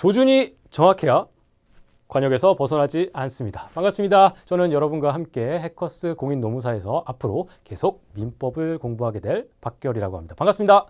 조준이 정확해야 관역에서 벗어나지 않습니다. 반갑습니다. 저는 여러분과 함께 해커스 공인노무사에서 앞으로 계속 민법을 공부하게 될 박결이라고 합니다. 반갑습니다.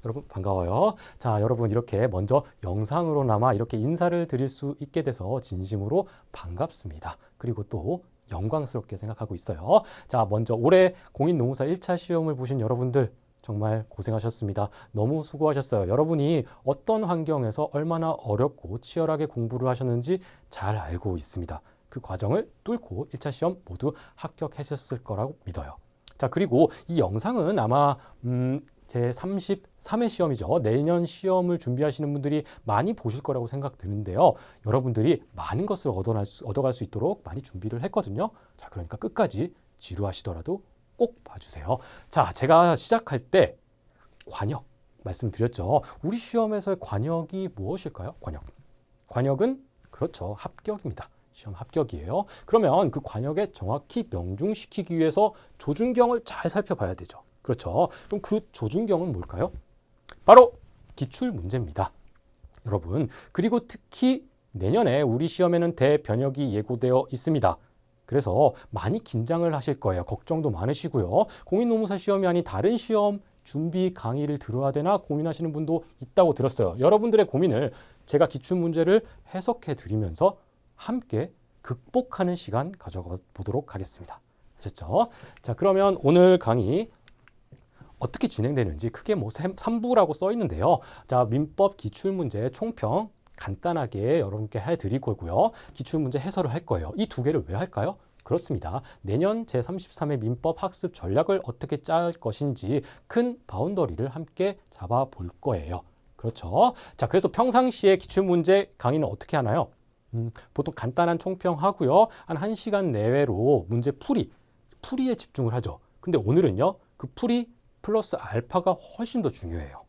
여러분 반가워요. 자, 여러분 이렇게 먼저 영상으로나마 이렇게 인사를 드릴 수 있게 돼서 진심으로 반갑습니다. 그리고 또 영광스럽게 생각하고 있어요. 자, 먼저 올해 공인노무사 1차 시험을 보신 여러분들 정말 고생하셨습니다. 너무 수고하셨어요. 여러분이 어떤 환경에서 얼마나 어렵고 치열하게 공부를 하셨는지 잘 알고 있습니다. 그 과정을 뚫고 1차 시험 모두 합격하셨을 거라고 믿어요. 자, 그리고 이 영상은 아마 제 33회 시험이죠. 내년 시험을 준비하시는 분들이 많이 보실 거라고 생각드는데요. 여러분들이 많은 것을 얻어갈 수 있도록 많이 준비를 했거든요. 자, 그러니까 끝까지 지루하시더라도 꼭 봐주세요. 자, 제가 시작할 때 관역 말씀드렸죠. 우리 시험에서의 관역이 무엇일까요? 관역은 그렇죠. 합격입니다. 시험 합격이에요. 그러면 그 관역에 정확히 명중시키기 위해서 조준경을 잘 살펴봐야 되죠. 그렇죠. 그럼 그 조준경은 뭘까요? 바로 기출문제입니다. 여러분, 그리고 특히 내년에 우리 시험에는 대변역이 예고되어 있습니다. 그래서 많이 긴장을 하실 거예요. 걱정도 많으시고요. 공인노무사 시험이 아닌 다른 시험 준비 강의를 들어야 되나 고민하시는 분도 있다고 들었어요. 여러분들의 고민을 제가 기출문제를 해석해 드리면서 함께 극복하는 시간 가져가 보도록 하겠습니다. 아셨죠? 자, 그러면 오늘 강의 어떻게 진행되는지 크게 뭐 3부라고 써 있는데요. 자, 민법 기출문제 총평 간단하게 여러분께 해드릴 거고요. 기출문제 해설을 할 거예요. 이 두 개를 왜 할까요? 그렇습니다. 내년 제33회 민법 학습 전략을 어떻게 짤 것인지 큰 바운더리를 함께 잡아볼 거예요. 그렇죠. 자, 그래서 평상시에 기출문제 강의는 어떻게 하나요? 보통 간단한 총평하고요. 한 1시간 내외로 문제 풀이에 집중을 하죠. 근데 오늘은요. 그 풀이 플러스 알파가 훨씬 더 중요해요.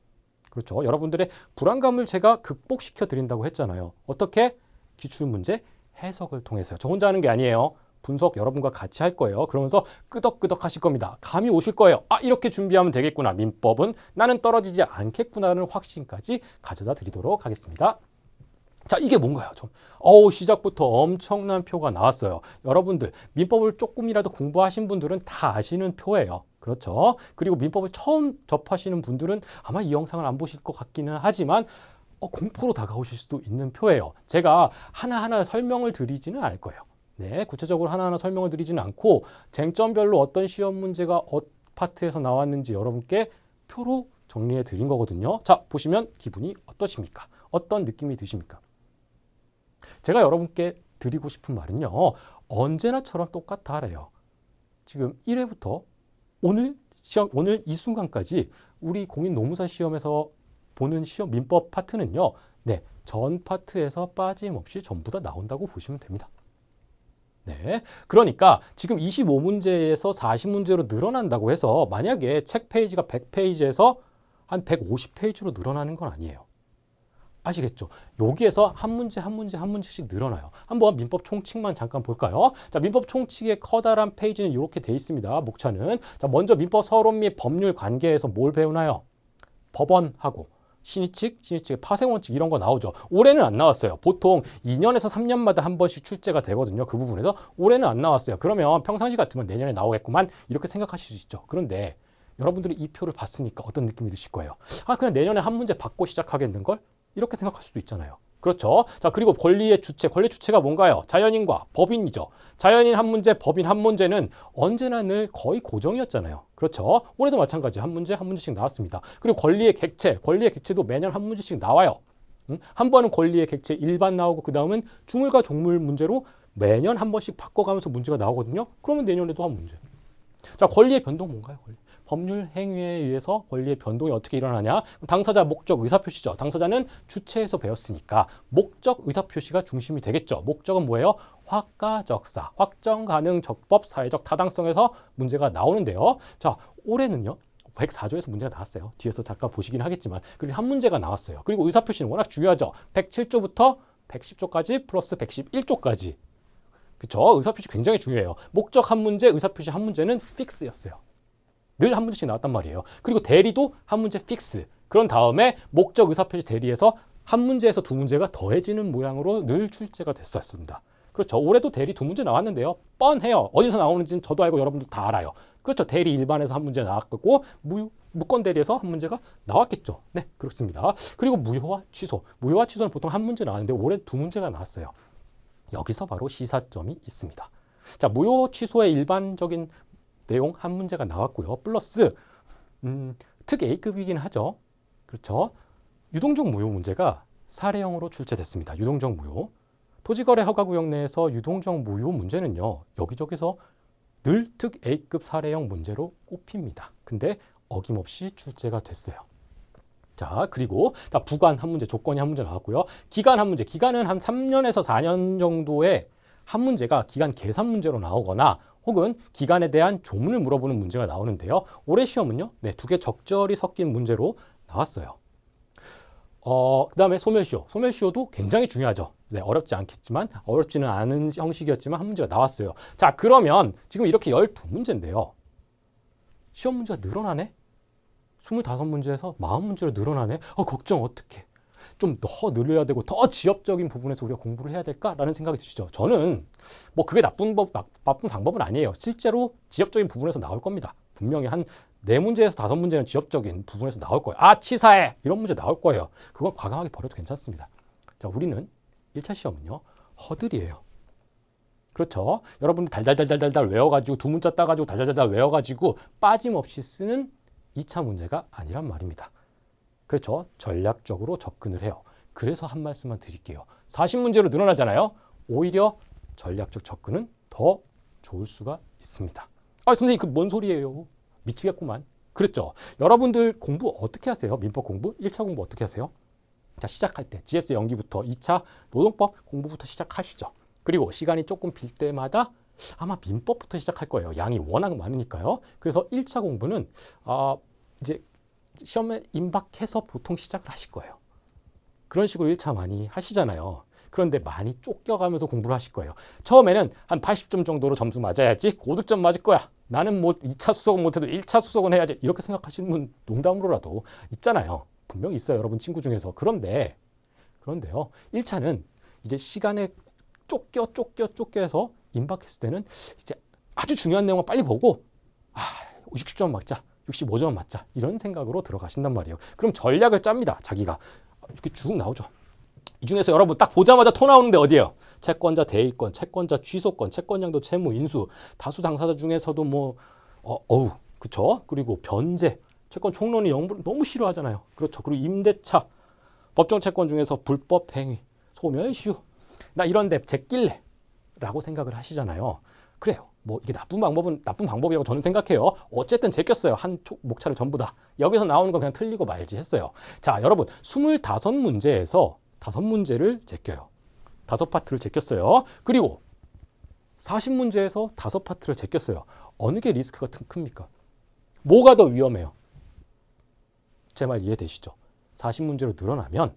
그렇죠. 여러분들의 불안감을 제가 극복시켜 드린다고 했잖아요. 어떻게? 기출문제 해석을 통해서요. 저 혼자 하는 게 아니에요. 분석 여러분과 같이 할 거예요. 그러면서 끄덕끄덕 하실 겁니다. 감이 오실 거예요. 아, 이렇게 준비하면 되겠구나. 민법은 나는 떨어지지 않겠구나라는 확신까지 가져다 드리도록 하겠습니다. 자, 이게 뭔가요? 시작부터 엄청난 표가 나왔어요. 여러분들 민법을 조금이라도 공부하신 분들은 다 아시는 표예요. 그렇죠. 그리고 민법을 처음 접하시는 분들은 아마 이 영상을 안 보실 것 같기는 하지만 공포로 다가오실 수도 있는 표예요. 제가 하나하나 설명을 드리지는 않을 거예요. 네, 구체적으로 하나하나 설명을 드리지는 않고 쟁점별로 어떤 시험 문제가 파트에서 나왔는지 여러분께 표로 정리해 드린 거거든요. 자, 보시면 기분이 어떠십니까? 어떤 느낌이 드십니까? 제가 여러분께 드리고 싶은 말은요. 언제나처럼 똑같아 하래요. 지금 1회부터 오늘 이 순간까지 우리 공인노무사 시험에서 보는 시험 민법 파트는요. 네, 전 파트에서 빠짐없이 전부 다 나온다고 보시면 됩니다. 네, 그러니까 지금 25문제에서 40문제로 늘어난다고 해서 만약에 책 페이지가 100페이지에서 한 150페이지로 늘어나는 건 아니에요. 아시겠죠? 여기에서 한 문제씩 늘어나요. 한번 민법 총칙만 잠깐 볼까요? 자, 민법 총칙의 커다란 페이지는 이렇게 돼 있습니다. 목차는. 자, 먼저 민법 서론 및 법률 관계에서 뭘 배우나요? 법원하고 신의칙의 파생원칙 이런 거 나오죠. 올해는 안 나왔어요. 보통 2년에서 3년마다 한 번씩 출제가 되거든요. 그 부분에서 올해는 안 나왔어요. 그러면 평상시 같으면 내년에 나오겠구만 이렇게 생각하실 수 있죠. 그런데 여러분들이 이 표를 봤으니까 어떤 느낌이 드실 거예요? 아, 그냥 내년에 한 문제 받고 시작하겠는걸? 이렇게 생각할 수도 있잖아요. 그렇죠. 자, 그리고 권리 주체가 뭔가요? 자연인과 법인이죠. 자연인 한 문제, 법인 한 문제는 언제나 늘 거의 고정이었잖아요. 그렇죠. 올해도 마찬가지 한 문제씩 나왔습니다. 그리고 권리의 객체도 매년 한 문제씩 나와요. 한 번은 권리의 객체 일반 나오고 그 다음은 주물과 종물 문제로 매년 한 번씩 바꿔가면서 문제가 나오거든요. 그러면 내년에도 한 문제. 자, 권리의 변동 뭔가요? 법률 행위에 의해서 권리의 변동이 어떻게 일어나냐? 당사자, 목적, 의사표시죠. 당사자는 주체에서 배웠으니까 목적, 의사표시가 중심이 되겠죠. 목적은 뭐예요? 확가적사, 확정 가능 적법 사회적 타당성에서 문제가 나오는데요. 자, 올해는요. 104조에서 문제가 나왔어요. 뒤에서 잠깐 보시긴 하겠지만 그리고 한 문제가 나왔어요. 그리고 의사표시는 워낙 중요하죠. 107조부터 110조까지 플러스 111조까지. 그렇죠? 의사표시 굉장히 중요해요. 목적 한 문제, 의사표시 한 문제는 픽스였어요. 늘 한 문제씩 나왔단 말이에요. 그리고 대리도 한 문제 픽스. 그런 다음에 목적 의사표시 대리에서 한 문제에서 두 문제가 더해지는 모양으로 늘 출제가 됐었습니다. 그렇죠. 올해도 대리 두 문제 나왔는데요. 뻔해요. 어디서 나오는지는 저도 알고 여러분도 다 알아요. 그렇죠. 대리 일반에서 한 문제 나왔고 무권 대리에서 한 문제가 나왔겠죠. 네, 그렇습니다. 그리고 무효와 취소. 무효와 취소는 보통 한 문제 나왔는데 올해 두 문제가 나왔어요. 여기서 바로 시사점이 있습니다. 자, 무효 취소의 일반적인 내용 한 문제가 나왔고요. 플러스 특 A급이긴 하죠. 그렇죠. 유동적 무효 문제가 사례형으로 출제됐습니다. 유동적 무효. 토지거래 허가구역 내에서 유동적 무효 문제는요. 여기저기서 늘 특 A급 사례형 문제로 꼽힙니다. 근데 어김없이 출제가 됐어요. 자, 그리고 부관 한 문제, 조건이 한 문제 나왔고요. 기간 한 문제. 기간은 한 3년에서 4년 정도의 한 문제가 기간 계산 문제로 나오거나 혹은 기간에 대한 조문을 물어보는 문제가 나오는데요. 올해 시험은요. 네, 두 개 적절히 섞인 문제로 나왔어요. 그다음에 소멸시효. 소멸시효도 굉장히 중요하죠. 네, 어렵지 않겠지만 어렵지는 않은 형식이었지만 한 문제가 나왔어요. 자, 그러면 지금 이렇게 12문제인데요. 시험 문제가 늘어나네? 25문제에서 40문제로 늘어나네? 걱정 어떡해. 좀 더 늘려야 되고 더 지엽적인 부분에서 우리가 공부를 해야 될까라는 생각이 드시죠. 저는 뭐 그게 나쁜 방법은 아니에요. 실제로 지엽적인 부분에서 나올 겁니다. 분명히 한 4문제에서 5문제는 지엽적인 부분에서 나올 거예요. 치사해! 이런 문제 나올 거예요. 그건 과감하게 버려도 괜찮습니다. 자, 우리는 1차 시험은요. 허들이에요. 그렇죠. 여러분들 달달달달달 외워가지고 두 문자 따가지고 달달달달 외워가지고 빠짐없이 쓰는 2차 문제가 아니란 말입니다. 그렇죠. 전략적으로 접근을 해요. 그래서 한 말씀만 드릴게요. 40문제로 늘어나잖아요. 오히려 전략적 접근은 더 좋을 수가 있습니다. 선생님 그 뭔 소리예요? 미치겠구만. 그랬죠. 여러분들 공부 어떻게 하세요? 민법 공부? 1차 공부 어떻게 하세요? 자, 시작할 때 GS 연기부터 2차 노동법 공부부터 시작하시죠. 그리고 시간이 조금 빌 때마다 아마 민법부터 시작할 거예요. 양이 워낙 많으니까요. 그래서 1차 공부는 이제 시험에 임박해서 보통 시작을 하실 거예요. 그런 식으로 1차 많이 하시잖아요. 그런데 많이 쫓겨가면서 공부를 하실 거예요. 처음에는 한 80점 정도로 점수 맞아야지 고득점 맞을 거야. 나는 뭐 2차 수석은 못해도 1차 수석은 해야지. 이렇게 생각하시는 분 농담으로라도 있잖아요. 분명히 있어요. 여러분 친구 중에서. 그런데요. 1차는 이제 시간에 쫓겨서 임박했을 때는 이제 아주 중요한 내용을 빨리 보고 60점 맞자. 65점 맞자. 이런 생각으로 들어가신단 말이에요. 그럼 전략을 짭니다. 자기가. 이렇게 쭉 나오죠. 이 중에서 여러분 딱 보자마자 토 나오는데 어디예요? 채권자 대위권, 채권자 취소권, 채권양도 채무 인수, 다수 당사자 중에서도 그쵸? 그리고 변제, 채권 총론이 너무 싫어하잖아요. 그렇죠. 그리고 임대차, 법정 채권 중에서 불법 행위, 소멸시효, 나 이런데 제낄래라고 생각을 하시잖아요. 그래요. 이게 나쁜 방법이라고 저는 생각해요. 어쨌든 제꼈어요. 한 목차를 전부 다. 여기서 나오는 건 그냥 틀리고 말지 했어요. 자, 여러분 25문제에서 5문제를 제껴요. 5파트를 제꼈어요. 그리고 40문제에서 5파트를 제꼈어요. 어느 게 리스크가 큽니까? 뭐가 더 위험해요? 제 말 이해되시죠? 40문제로 늘어나면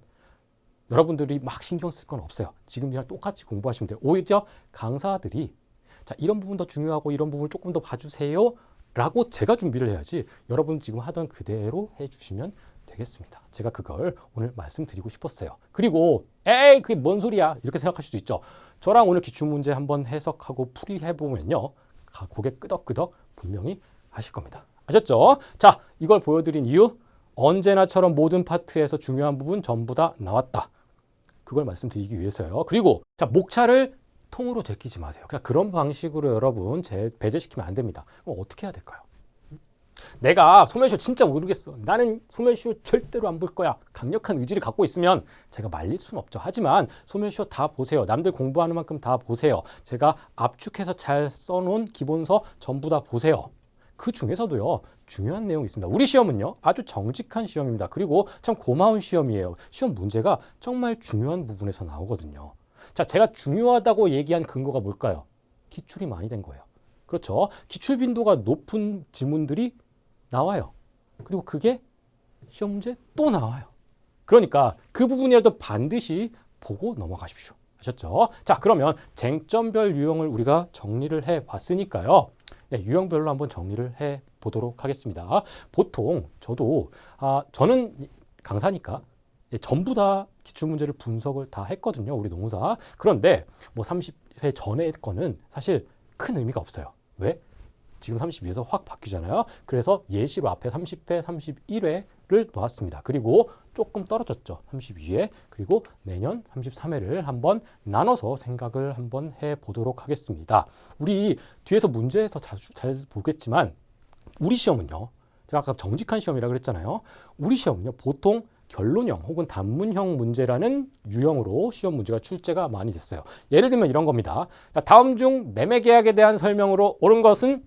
여러분들이 막 신경 쓸 건 없어요. 지금이랑 똑같이 공부하시면 돼요. 오히려 강사들이 자, 이런 부분 더 중요하고 이런 부분을 조금 더 봐주세요 라고 제가 준비를 해야지 여러분 지금 하던 그대로 해주시면 되겠습니다. 제가 그걸 오늘 말씀드리고 싶었어요. 그리고 그게 뭔 소리야 이렇게 생각하실 수 있죠. 저랑 오늘 기출문제 한번 해석하고 풀이해보면요. 고개 끄덕끄덕 분명히 하실 겁니다. 아셨죠? 자, 이걸 보여드린 이유 언제나처럼 모든 파트에서 중요한 부분 전부 다 나왔다. 그걸 말씀드리기 위해서요. 그리고 자, 목차를 통으로 제끼지 마세요. 그냥 그런 방식으로 여러분 배제시키면 안 됩니다. 그럼 어떻게 해야 될까요? 내가 소멸시효 진짜 모르겠어. 나는 소멸시효 절대로 안 볼 거야. 강력한 의지를 갖고 있으면 제가 말릴 수는 없죠. 하지만 소멸시효 다 보세요. 남들 공부하는 만큼 다 보세요. 제가 압축해서 잘 써놓은 기본서 전부 다 보세요. 그 중에서도요. 중요한 내용이 있습니다. 우리 시험은요. 아주 정직한 시험입니다. 그리고 참 고마운 시험이에요. 시험 문제가 정말 중요한 부분에서 나오거든요. 자, 제가 중요하다고 얘기한 근거가 뭘까요? 기출이 많이 된 거예요. 그렇죠. 기출 빈도가 높은 지문들이 나와요. 그리고 그게 시험 문제 또 나와요. 그러니까 그 부분이라도 반드시 보고 넘어가십시오. 아셨죠? 자, 그러면 쟁점별 유형을 우리가 정리를 해봤으니까요. 네, 유형별로 한번 정리를 해보도록 하겠습니다. 보통 저는 강사니까 전부 다 기출문제를 분석을 다 했거든요. 우리 노무사. 그런데 뭐 30회 전에 거는 사실 큰 의미가 없어요. 왜? 지금 32에서 확 바뀌잖아요. 그래서 예시로 앞에 30회, 31회를 놓았습니다. 그리고 조금 떨어졌죠. 32회. 그리고 내년 33회를 한번 나눠서 생각을 한번 해보도록 하겠습니다. 우리 뒤에서 문제에서 잘 보겠지만 우리 시험은요. 제가 아까 정직한 시험이라고 그랬잖아요. 우리 시험은요. 보통 결론형 혹은 단문형 문제라는 유형으로 시험 문제가 출제가 많이 됐어요. 예를 들면 이런 겁니다. 다음 중 매매 계약에 대한 설명으로 옳은 것은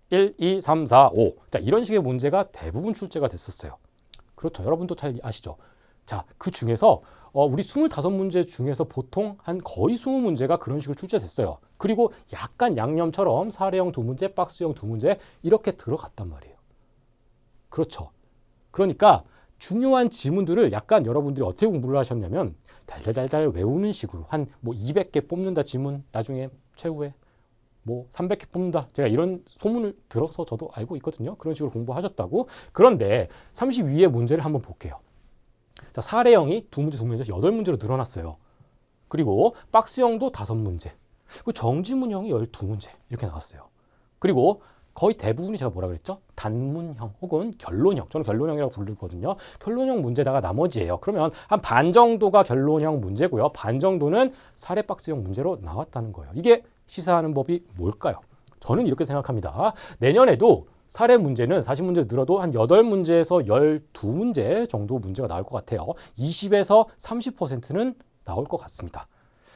1, 2, 3, 4, 5. 자, 이런 식의 문제가 대부분 출제가 됐었어요. 그렇죠. 여러분도 잘 아시죠? 자, 그 중에서 우리 25문제 중에서 보통 한 거의 20문제가 그런 식으로 출제됐어요. 그리고 약간 양념처럼 사례형 2문제, 박스형 2문제 이렇게 들어갔단 말이에요. 그렇죠. 그러니까 중요한 지문들을 약간 여러분들이 어떻게 공부를 하셨냐면 달달달달 외우는 식으로 한 뭐 200개 뽑는다 지문 나중에 최후에 뭐 300개 뽑는다. 제가 이런 소문을 들어서 저도 알고 있거든요. 그런 식으로 공부하셨다고. 그런데 32의 문제를 한번 볼게요. 자, 사례형이 2문제, 2문제에서 8문제로 늘어났어요. 그리고 박스형도 5문제. 그리고 정지문형이 12문제. 이렇게 나왔어요. 그리고 거의 대부분이 제가 뭐라 그랬죠? 단문형 혹은 결론형. 저는 결론형이라고 부르거든요. 결론형 문제다가 나머지예요. 그러면 한 반 정도가 결론형 문제고요. 반 정도는 사례 박스형 문제로 나왔다는 거예요. 이게 시사하는 법이 뭘까요? 저는 이렇게 생각합니다. 내년에도 사례 문제는 40문제 늘어도 한 8문제에서 12문제 정도 문제가 나올 것 같아요. 20에서 30%는 나올 것 같습니다.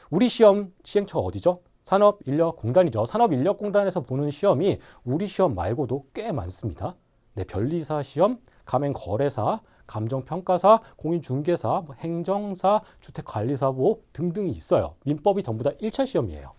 우리 시험 시행처가 어디죠? 산업인력공단이죠. 산업인력공단에서 보는 시험이 우리 시험 말고도 꽤 많습니다. 네, 변리사 시험, 가맹거래사, 감정평가사, 공인중개사, 행정사, 주택관리사보 등등이 있어요. 민법이 전부 다 1차 시험이에요.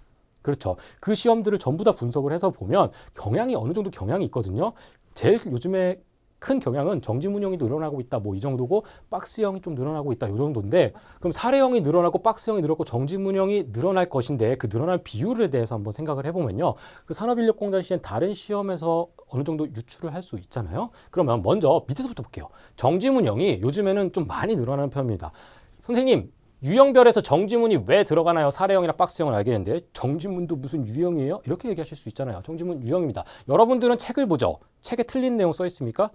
그렇죠. 그 시험들을 전부 다 분석을 해서 보면 경향이 어느 정도 경향이 있거든요. 제일 요즘에 큰 경향은 정지문형이 늘어나고 있다. 뭐 이 정도고 박스형이 좀 늘어나고 있다. 이 정도인데 그럼 사례형이 늘어나고 박스형이 늘었고 정지문형이 늘어날 것인데 그 늘어날 비율에 대해서 한번 생각을 해보면요. 그 산업인력공단 시행 다른 시험에서 어느 정도 유출을 할 수 있잖아요. 그러면 먼저 밑에서부터 볼게요. 정지문형이 요즘에는 좀 많이 늘어나는 편입니다. 선생님 유형별에서 정지문이 왜 들어가나요? 사례형이나 박스형은 알겠는데 정지문도 무슨 유형이에요? 이렇게 얘기하실 수 있잖아요. 정지문 유형입니다. 여러분들은 책을 보죠. 책에 틀린 내용 써 있습니까?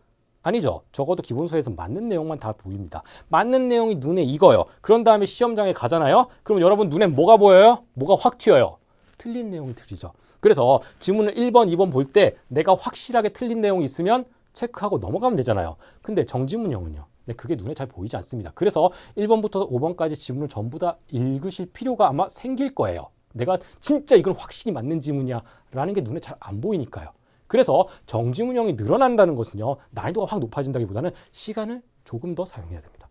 아니죠. 적어도 기본서에서 맞는 내용만 다 보입니다. 맞는 내용이 눈에 익어요. 그런 다음에 시험장에 가잖아요. 그럼 여러분 눈에 뭐가 보여요? 뭐가 확 튀어요? 틀린 내용이 들리죠. 그래서 지문을 1번, 2번 볼 때 내가 확실하게 틀린 내용이 있으면 체크하고 넘어가면 되잖아요. 근데 정지문형은요. 네, 그게 눈에 잘 보이지 않습니다. 그래서 1번부터 5번까지 지문을 전부 다 읽으실 필요가 아마 생길 거예요. 내가 진짜 이건 확실히 맞는 지문이야 라는 게 눈에 잘 안 보이니까요. 그래서 정지문형이 늘어난다는 것은요. 난이도가 확 높아진다기보다는 시간을 조금 더 사용해야 됩니다.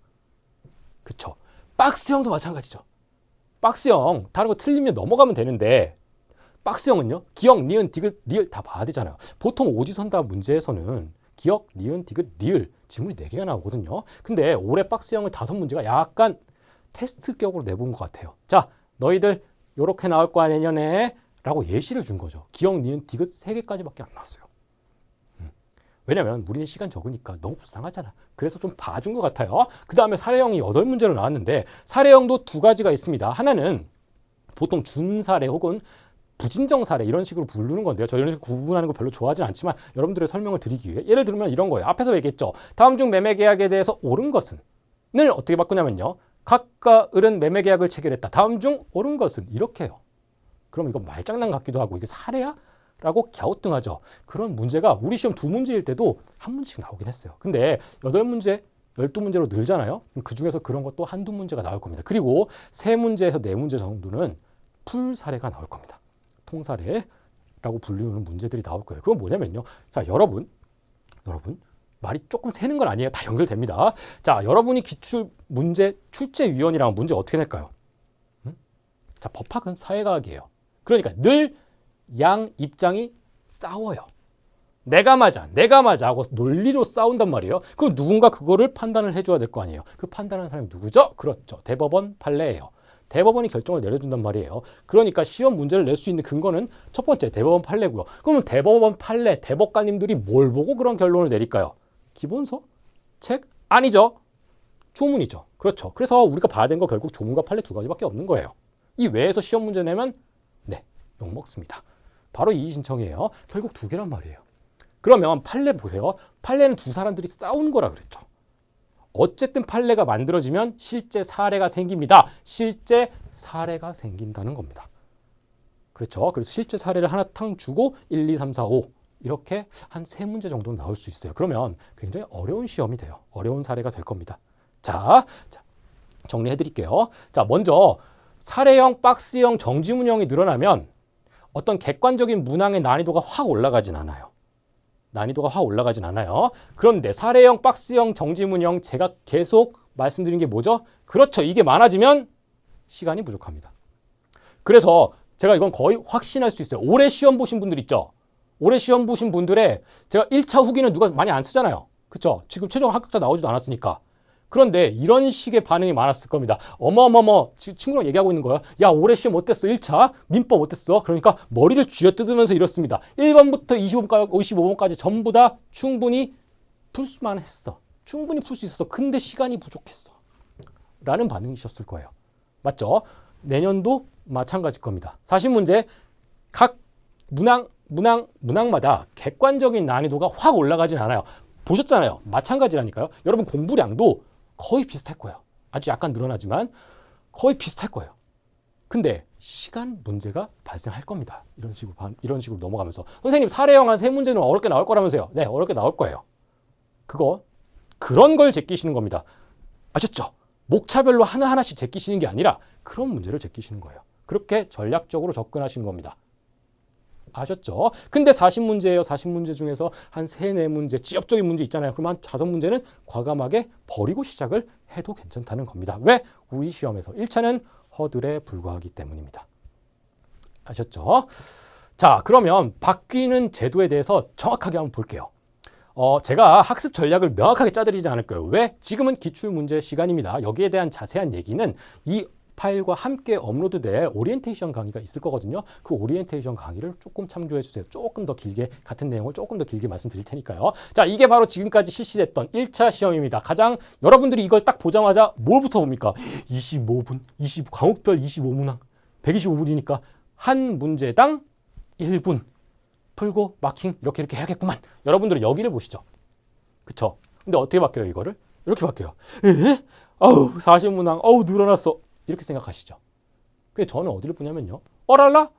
그쵸? 박스형도 마찬가지죠. 박스형 다른 거 틀리면 넘어가면 되는데 박스형은요. 기억, 니은, 디귿, 리을 다 봐야 되잖아요. 보통 오지선다 문제에서는 기억, 니은, 디귿, 리을 지문이 4개가 나오거든요. 근데 올해 박스형의 5문제가 약간 테스트격으로 내본 것 같아요. 자, 너희들 요렇게 나올 거야 내년에 라고 예시를 준 거죠. 기억, 니은, 디귿 3개까지밖에 안 나왔어요. 왜냐면 우리는 시간 적으니까 너무 불쌍하잖아. 그래서 좀 봐준 것 같아요. 그 다음에 사례형이 8문제로 나왔는데 사례형도 2가지가 있습니다. 하나는 보통 준사례 혹은 부진정 사례 이런 식으로 부르는 건데요. 저 이런 식으로 구분하는 거 별로 좋아하진 않지만 여러분들의 설명을 드리기 위해 예를 들면 이런 거예요. 앞에서 얘기했죠. 다음 중 매매 계약에 대해서 옳은 것은 을 어떻게 바꾸냐면요. 각과 을은 매매 계약을 체결했다. 다음 중 옳은 것은 이렇게 해요. 그럼 이거 말장난 같기도 하고 이게 사례야? 라고 갸우뚱하죠. 그런 문제가 우리 시험 2문제일 때도 한 문제씩 나오긴 했어요. 근데 8문제 12문제로 늘잖아요. 그 중에서 그런 것도 한두 문제가 나올 겁니다. 그리고 3문제에서 4문제 정도는 풀 사례가 나올 겁니다. 통사례라고 불리는 문제들이 나올 거예요. 그건 뭐냐면요. 자, 여러분 말이 조금 새는 건 아니에요. 다 연결됩니다. 자, 여러분이 기출 문제 출제위원이랑 문제 어떻게 낼까요? 자, 법학은 사회과학이에요. 그러니까 늘 양 입장이 싸워요. 내가 맞아 하고 논리로 싸운단 말이에요. 그럼 누군가 그거를 판단을 해줘야 될 거 아니에요. 그 판단하는 사람이 누구죠? 그렇죠. 대법원 판례예요. 대법원이 결정을 내려준단 말이에요. 그러니까 시험 문제를 낼 수 있는 근거는 첫 번째 대법원 판례고요. 그러면 대법원 판례, 대법관님들이 뭘 보고 그런 결론을 내릴까요? 기본서? 책? 아니죠. 조문이죠. 그렇죠. 그래서 우리가 봐야 되는 거 결국 조문과 판례 두 가지밖에 없는 거예요. 이 외에서 시험 문제 내면 네, 욕먹습니다. 바로 이의 신청이에요. 결국 두 개란 말이에요. 그러면 판례 보세요. 판례는 두 사람들이 싸운 거라 그랬죠. 어쨌든 판례가 만들어지면 실제 사례가 생깁니다. 실제 사례가 생긴다는 겁니다. 그렇죠. 그래서 실제 사례를 하나 탕 주고 1, 2, 3, 4, 5 이렇게 한 세 문제 정도는 나올 수 있어요. 그러면 굉장히 어려운 시험이 돼요. 어려운 사례가 될 겁니다. 자, 정리해 드릴게요. 자, 먼저 사례형, 박스형, 정지문형이 늘어나면 어떤 객관적인 문항의 난이도가 확 올라가진 않아요. 난이도가 확 올라가진 않아요. 그런데 사례형, 박스형, 정지문형 제가 계속 말씀드린 게 뭐죠? 그렇죠. 이게 많아지면 시간이 부족합니다. 그래서 제가 이건 거의 확신할 수 있어요. 올해 시험 보신 분들 있죠? 올해 시험 보신 분들의 제가 1차 후기는 누가 많이 안 쓰잖아요. 그렇죠? 지금 최종 합격자 나오지도 않았으니까. 그런데 이런 식의 반응이 많았을 겁니다. 어머머머 친구랑 얘기하고 있는 거야. 야 올해 시험 어땠어? 1차 민법 어땠어? 그러니까 머리를 쥐어뜯으면서 이렇습니다. 1번부터 25번까지 전부 다 충분히 풀 수만 했어. 충분히 풀 수 있었어. 근데 시간이 부족했어. 라는 반응이셨을 거예요. 맞죠? 내년도 마찬가지일 겁니다. 40문제 각 문항마다 객관적인 난이도가 확 올라가진 않아요. 보셨잖아요. 마찬가지라니까요. 여러분 공부량도 거의 비슷할 거예요. 아주 약간 늘어나지만 거의 비슷할 거예요. 근데 시간 문제가 발생할 겁니다. 이런 식으로 넘어가면서 선생님 사례형 한 세 문제는 어렵게 나올 거라면서요. 네, 어렵게 나올 거예요. 그런 걸 제끼시는 겁니다. 아셨죠? 목차별로 하나하나씩 제끼시는 게 아니라 그런 문제를 제끼시는 거예요. 그렇게 전략적으로 접근하시는 겁니다. 아셨죠? 근데 40문제예요. 40문제 중에서 한 3, 4문제 지엽적인 문제 있잖아요. 그럼 한 5문제는 과감하게 버리고 시작을 해도 괜찮다는 겁니다. 왜? 우리 시험에서 1차는 허들에 불과하기 때문입니다. 아셨죠? 자, 그러면 바뀌는 제도에 대해서 정확하게 한번 볼게요. 제가 학습 전략을 명확하게 짜드리지 않을 거예요. 왜? 지금은 기출문제 시간입니다. 여기에 대한 자세한 얘기는 이 파일과 함께 업로드될 오리엔테이션 강의가 있을 거거든요. 그 오리엔테이션 강의를 조금 참조해 주세요. 조금 더 길게 같은 내용을 조금 더 길게 말씀드릴 테니까요. 자, 이게 바로 지금까지 실시됐던 1차 시험입니다. 가장 여러분들이 이걸 딱 보자마자 뭘부터 봅니까? 25분, 과목별 25문항, 125분이니까 한 문제당 1분 풀고 마킹 이렇게 해야겠구만. 여러분들은 여기를 보시죠. 그쵸? 근데 어떻게 바뀌어요, 이거를? 이렇게 바뀌어요. 에? 아우, 40문항, 아우, 늘어났어. 이렇게 생각하시죠. 그래서 저는 어디를 보냐면요. 어랄라?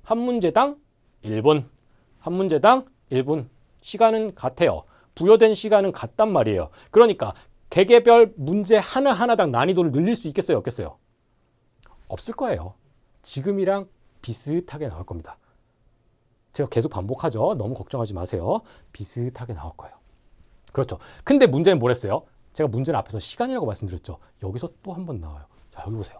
한 문제당 1분. 한 문제당 1분. 시간은 같아요. 부여된 시간은 같단 말이에요. 그러니까 개개별 문제 하나하나당 난이도를 늘릴 수 있겠어요? 없겠어요? 없을 거예요. 지금이랑 비슷하게 나올 겁니다. 제가 계속 반복하죠. 너무 걱정하지 마세요. 비슷하게 나올 거예요. 그렇죠. 근데 문제는 뭐랬어요? 제가 문제는 앞에서 시간이라고 말씀드렸죠. 여기서 또 한 번 나와요. 자, 여기 보세요.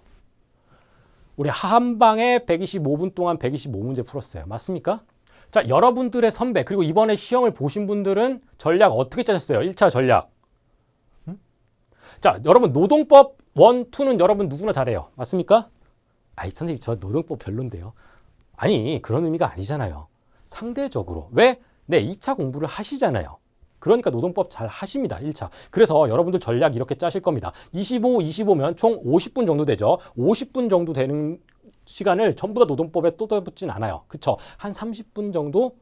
우리 한 방에 125분 동안 125문제 풀었어요. 맞습니까? 자, 여러분들의 선배 그리고 이번에 시험을 보신 분들은 전략 어떻게 짜셨어요? 1차 전략. 자, 여러분 노동법 1, 2는 여러분 누구나 잘해요. 맞습니까? 아이, 선생님 저 노동법 별론데요. 아니, 그런 의미가 아니잖아요. 상대적으로. 왜? 네, 2차 공부를 하시잖아요. 그러니까 노동법 잘 하십니다. 1차. 그래서 여러분들 전략 이렇게 짜실 겁니다. 25면 총 50분 정도 되죠. 50분 정도 되는 시간을 전부 다 노동법에 또 붙진 않아요. 그쵸? 한 30분 정도,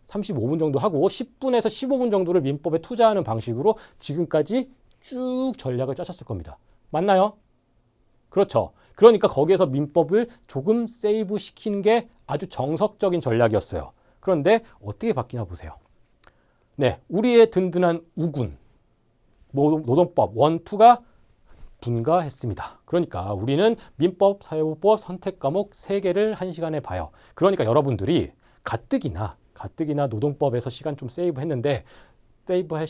35분 정도 하고 10분에서 15분 정도를 민법에 투자하는 방식으로 지금까지 쭉 전략을 짜셨을 겁니다. 맞나요? 그렇죠. 그러니까 거기에서 민법을 조금 세이브 시키는 게 아주 정석적인 전략이었어요. 그런데 어떻게 바뀌나 보세요. 네, 우리의 든든한 우군, 노동법 1, 2가 분가했습니다. 그러니까 우리는 민법, 사회보법, 선택과목 3개를 1시간에 봐요. 그러니까 여러분들이 가뜩이나 노동법에서 시간 좀 세이브했는데 세이브할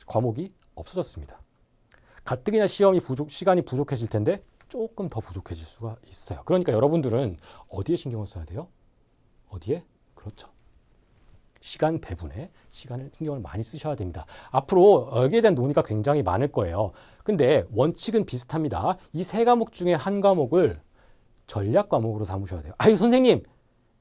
과목이 없어졌습니다. 가뜩이나 시간이 부족해질 텐데 조금 더 부족해질 수가 있어요. 그러니까 여러분들은 어디에 신경을 써야 돼요? 어디에? 그렇죠. 시간 배분에 신경을 많이 쓰셔야 됩니다. 앞으로 여기에 대한 논의가 굉장히 많을 거예요. 근데 원칙은 비슷합니다. 이 3과목 중에 한 과목을 전략 과목으로 삼으셔야 돼요. 아유, 선생님,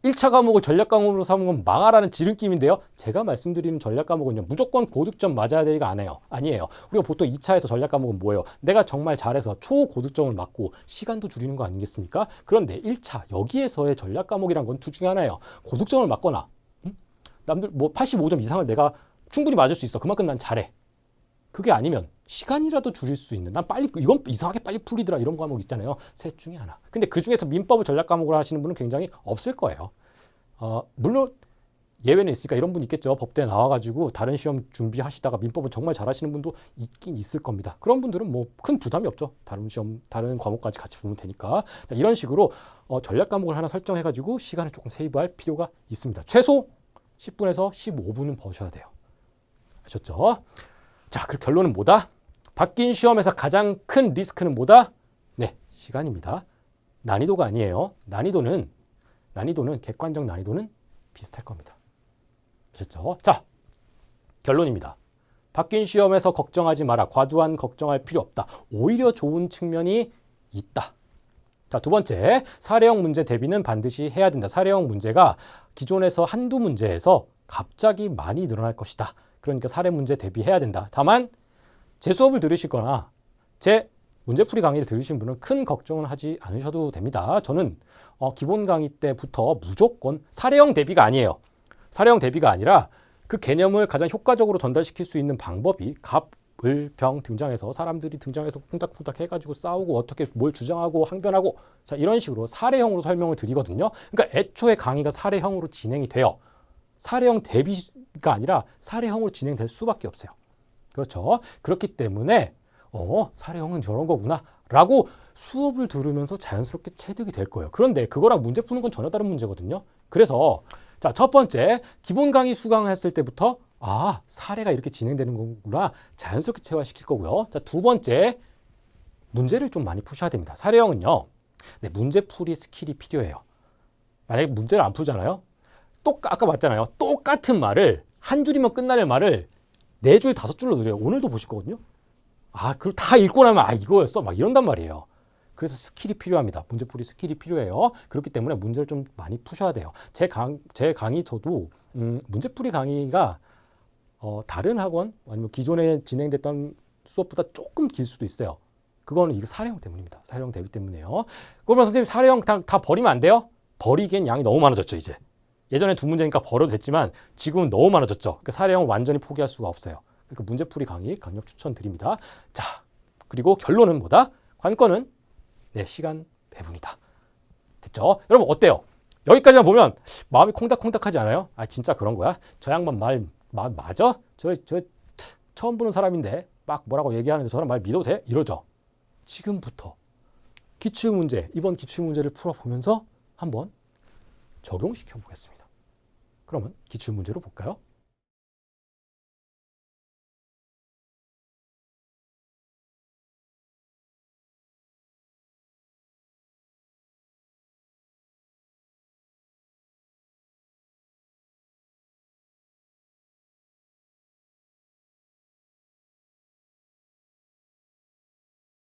1차 과목을 전략 과목으로 삼으면 망하라는 지름길인데요. 제가 말씀드리는 전략 과목은요. 무조건 고득점 맞아야 되지가 아니에요. 우리가 보통 2차에서 전략 과목은 뭐예요? 내가 정말 잘해서 초고득점을 맞고 시간도 줄이는 거 아니겠습니까? 그런데 1차 여기에서의 전략 과목이란 건 둘 중에 하나예요. 고득점을 맞거나 남들 뭐 85점 이상을 내가 충분히 맞을 수 있어. 그만큼 난 잘해. 그게 아니면 시간이라도 줄일 수 있는 난 빨리 이건 이상하게 빨리 풀리더라 이런 과목 있잖아요. 셋 중에 하나. 근데 그 중에서 민법을 전략 과목으로 하시는 분은 굉장히 없을 거예요. 물론 예외는 있으니까 이런 분 있겠죠. 법대 나와가지고 다른 시험 준비하시다가 민법은 정말 잘하시는 분도 있긴 있을 겁니다. 그런 분들은 뭐 큰 부담이 없죠. 다른 시험 다른 과목까지 같이 보면 되니까. 자, 이런 식으로 전략 과목을 하나 설정해가지고 시간을 조금 세이브할 필요가 있습니다. 최소 10분에서 15분은 버셔야 돼요. 아셨죠? 자, 그 결론은 뭐다? 바뀐 시험에서 가장 큰 리스크는 뭐다? 네, 시간입니다. 난이도가 아니에요. 난이도는 객관적 난이도는 비슷할 겁니다. 아셨죠? 자, 결론입니다. 바뀐 시험에서 걱정하지 마라. 과도한 걱정할 필요 없다. 오히려 좋은 측면이 있다. 자, 두 번째, 사례형 문제 대비는 반드시 해야 된다. 사례형 문제가 기존에서 한두 문제에서 갑자기 많이 늘어날 것이다. 그러니까 사례 문제 대비해야 된다. 다만 제 수업을 들으시거나 제 문제풀이 강의를 들으신 분은 큰 걱정은 하지 않으셔도 됩니다. 저는 기본 강의 때부터 무조건 사례형 대비가 아니에요. 사례형 대비가 아니라 그 개념을 가장 효과적으로 전달시킬 수 있는 방법이 갑, 을, 병 등장해서 사람들이 등장해서 쿵닥쿵닥 해가지고 싸우고 어떻게 뭘 주장하고 항변하고 자 이런 식으로 사례형으로 설명을 드리거든요. 그러니까 애초에 강의가 사례형으로 진행이 돼요. 사례형 대비가 아니라 사례형으로 진행될 수밖에 없어요. 그렇죠. 그렇기 때문에 사례형은 저런 거구나 라고 수업을 들으면서 자연스럽게 체득이 될 거예요. 그런데 그거랑 문제 푸는 건 전혀 다른 문제거든요. 그래서 자, 첫 번째 기본 강의 수강했을 때부터 사례가 이렇게 진행되는 거구나 자연스럽게 체화시킬 거고요. 자, 두 번째 문제를 좀 많이 푸셔야 됩니다. 사례형은요. 네, 문제풀이 스킬이 필요해요. 만약에 문제를 안 풀잖아요. 아까 맞잖아요. 똑같은 말을 한 줄이면 끝날 말을 4줄, 5줄로 늘려요. 오늘도 보실 거거든요. 그걸 다 읽고 나면 이거였어? 막 이런단 말이에요. 그래서 스킬이 필요합니다. 문제풀이 스킬이 필요해요. 그렇기 때문에 문제를 좀 많이 푸셔야 돼요. 제 강의도 문제풀이 강의가 다른 학원 아니면 기존에 진행됐던 수업보다 조금 길 수도 있어요. 그거는 이거 사례형 때문입니다. 사례형 대비 때문에요. 그러면 선생님 사례형 다 버리면 안 돼요? 버리기엔 양이 너무 많아졌죠, 이제. 예전에 2문제니까 버려도 됐지만 지금은 너무 많아졌죠. 그러니까 사례형을 완전히 포기할 수가 없어요. 그러니까 문제풀이 강의 강력 추천드립니다. 자, 그리고 결론은 뭐다? 관건은 시간 배분이다. 됐죠? 여러분 어때요? 여기까지만 보면 마음이 콩닥콩닥하지 않아요? 진짜 그런 거야? 저 양반 말 맞아? 저 처음 보는 사람인데 막 뭐라고 얘기하는데 저 사람 말 믿어도 돼? 이러죠. 지금부터 기출문제, 이번 기출문제를 풀어보면서 한번 적용시켜 보겠습니다. 그러면 기출문제로 볼까요?